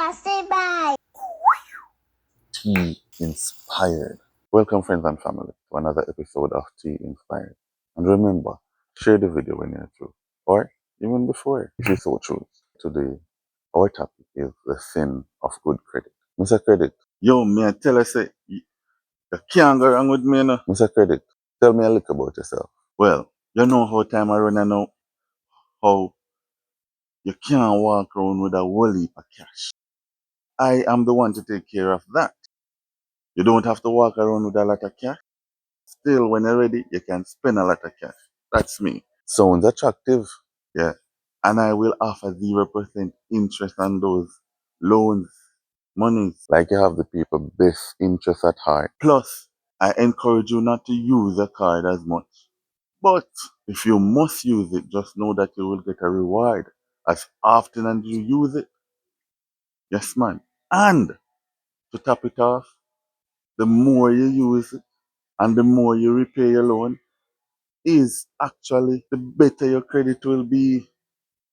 Say bye. Tea Inspired. Welcome, friends and family, to another episode of Tea Inspired. And remember, share the video when you're through, or even before, if you so choose. Today, our topic is the sin of good credit. Mr. Credit, yo, me I tell us, say, you can't go wrong with me, no? Mr. Credit, tell me a little about yourself. Well, you know how time I run, I know how you can't walk around with a whole heap of cash. I am the one to take care of that. You don't have to walk around with a lot of cash. Still, when you're ready, you can spend a lot of cash. That's me. Sounds attractive. Yeah. And I will offer 0% interest on those loans, monies. Like you have the people best interest at heart. Plus, I encourage you not to use the card as much. But if you must use it, just know that you will get a reward as often as you use it. Yes, man. And to top it off, the more you use it and the more you repay your loan, is actually the better your credit will be.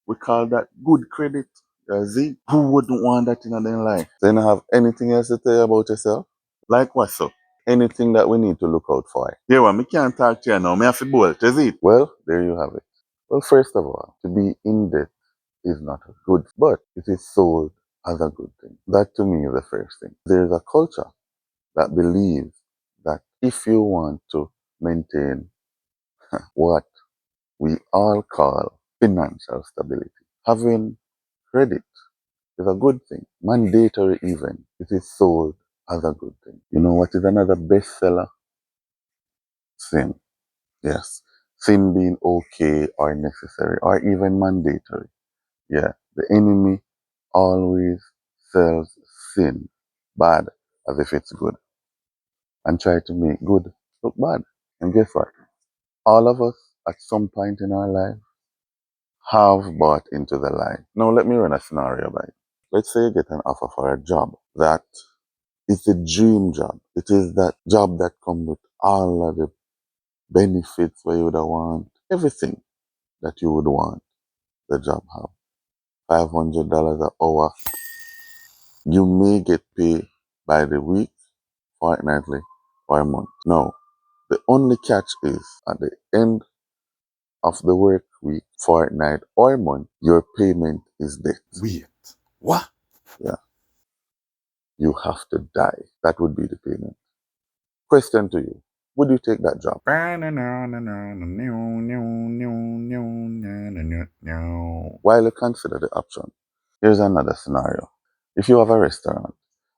We call that good credit. You see? Who wouldn't want that in their life? Then you have anything else to tell about yourself? Like what so? Anything that we need to look out for? Here, well, me can't talk to you now. Me have to bolt, is it? Well, there you have it. Well, first of all, to be in debt is not good, but it is sold as a good thing. That to me is the first thing. There is a culture that believes that if you want to maintain what we all call financial stability, having credit is a good thing. Mandatory even. It is sold as a good thing. You know what is another bestseller? Sin. Yes. Sin being okay or necessary or even mandatory. Yeah. The enemy always sells sin bad as if it's good and try to make good look bad. And guess what? All of us at some point in our life have bought into the lie. Now let me run a scenario by you. Let's say you get an offer for a job that is a dream job. It is that job that comes with all of the benefits where you would want, everything that you would want the job have. $500 an hour. You may get paid by the week, fortnightly, or a month. Now, the only catch is at the end of the work week, fortnight, or month, your payment is debt. Wait, what? Yeah. You have to die. That would be the payment. Question to you. Would you take that job? While you consider the option, here's another scenario. If you have a restaurant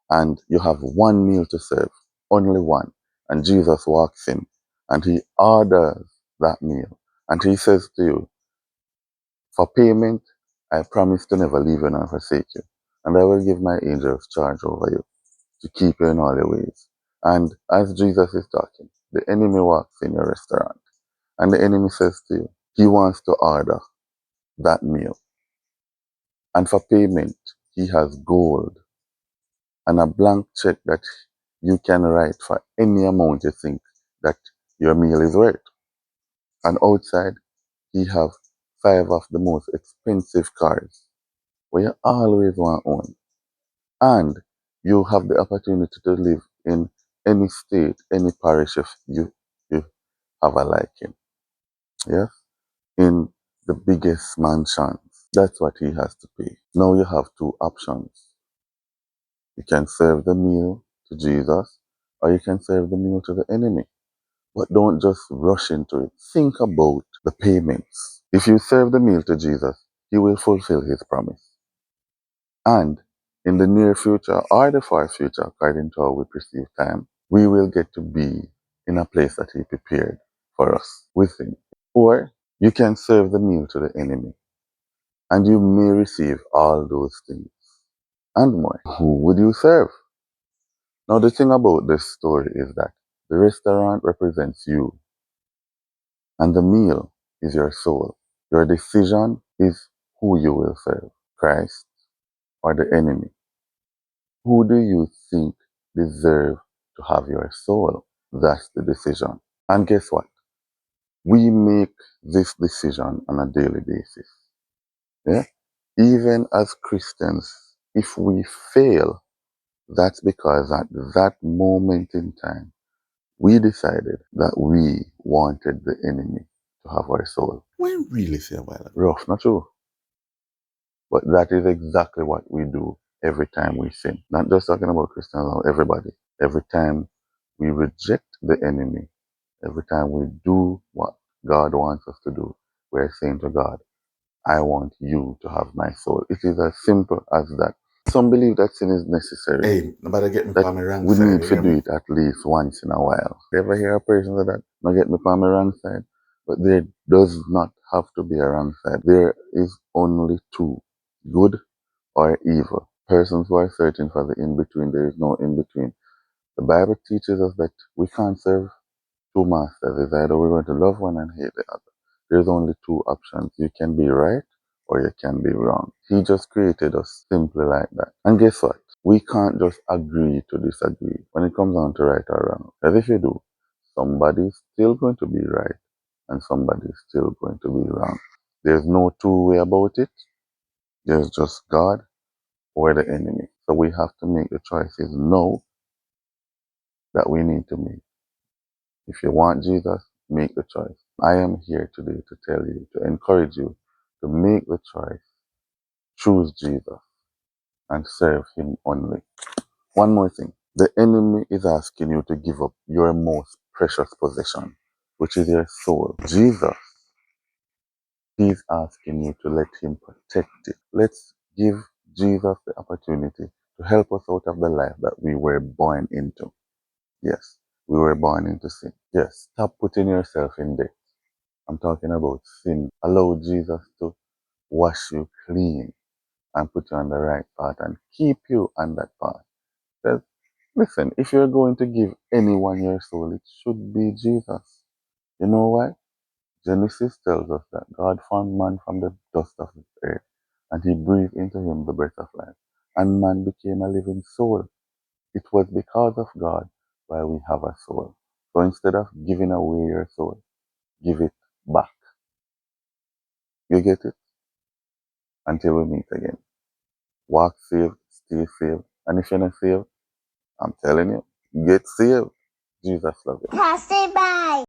and you have one meal to serve, only one, and Jesus walks in and he orders that meal and he says to you, for payment, I promise to never leave you nor forsake you, and I will give my angels charge over you to keep you in all your ways. And as Jesus is talking, the enemy walks in your restaurant and the enemy says to you, he wants to order that meal. And for payment, he has gold and a blank check that you can write for any amount you think that your meal is worth. And outside, he have 5 of the most expensive cars where you always want one. And you have the opportunity to live in any state, any parish if you have a liking. Yes? In the biggest mansions. That's what he has to pay. Now you have 2 options. You can serve the meal to Jesus or you can serve the meal to the enemy. But don't just rush into it. Think about the payments. If you serve the meal to Jesus, he will fulfill his promise. And in the near future or the far future, according to how we perceive time, we will get to be in a place that he prepared for us with him. Or you can serve the meal to the enemy and you may receive all those things and more. Who would you serve? Now, the thing about this story is that the restaurant represents you and the meal is your soul. Your decision is who you will serve, Christ or the enemy. Who do you think deserve to have your soul? That's the decision. And guess what? We make this decision on a daily basis. Yeah? Even as Christians, if we fail, that's because at that moment in time, we decided that we wanted the enemy to have our soul. When really say a while ago. Rough, not true. But that is exactly what we do every time we sin. Not just talking about Christians, everybody. Every time we reject the enemy, every time we do what God wants us to do, we're saying to God, I want you to have my soul. It is as simple as that. Some believe that sin is necessary. Hey, nobody get me that on my wrong we side. We need to do it at least once in a while. You ever hear a person say that? Not get me on my wrong side. But there does not have to be a wrong side. There is only two, good or evil. Persons who are searching for the in-between, there is no in-between. The Bible teaches us that we can't serve two masters. It's either we're going to love one and hate the other. There's only two options. You can be right or you can be wrong. He just created us simply like that. And guess what? We can't just agree to disagree when it comes down to right or wrong. Because if you do, somebody's still going to be right and somebody's still going to be wrong. There's no two-way about it. There's just God or the enemy. So we have to make the choices now that we need to make. If you want Jesus, make the choice. I am here today to tell you, to encourage you to make the choice. Choose Jesus and serve him only. One more thing. The enemy is asking you to give up your most precious possession, which is your soul. Jesus, he's asking you to let him protect it. Let's give Jesus the opportunity to help us out of the life that we were born into. Yes, we were born into sin. Yes, stop putting yourself in debt. I'm talking about sin. Allow Jesus to wash you clean and put you on the right path and keep you on that path. Because, listen, if you're going to give anyone your soul, it should be Jesus. You know why? Genesis tells us that God formed man from the dust of the earth and he breathed into him the breath of life. And man became a living soul. It was because of God why we have a soul. So instead of giving away your soul, give it back. You get it? Until we meet again. Walk saved, stay saved. And if you're not saved, I'm telling you, get saved. Jesus love you. Bye.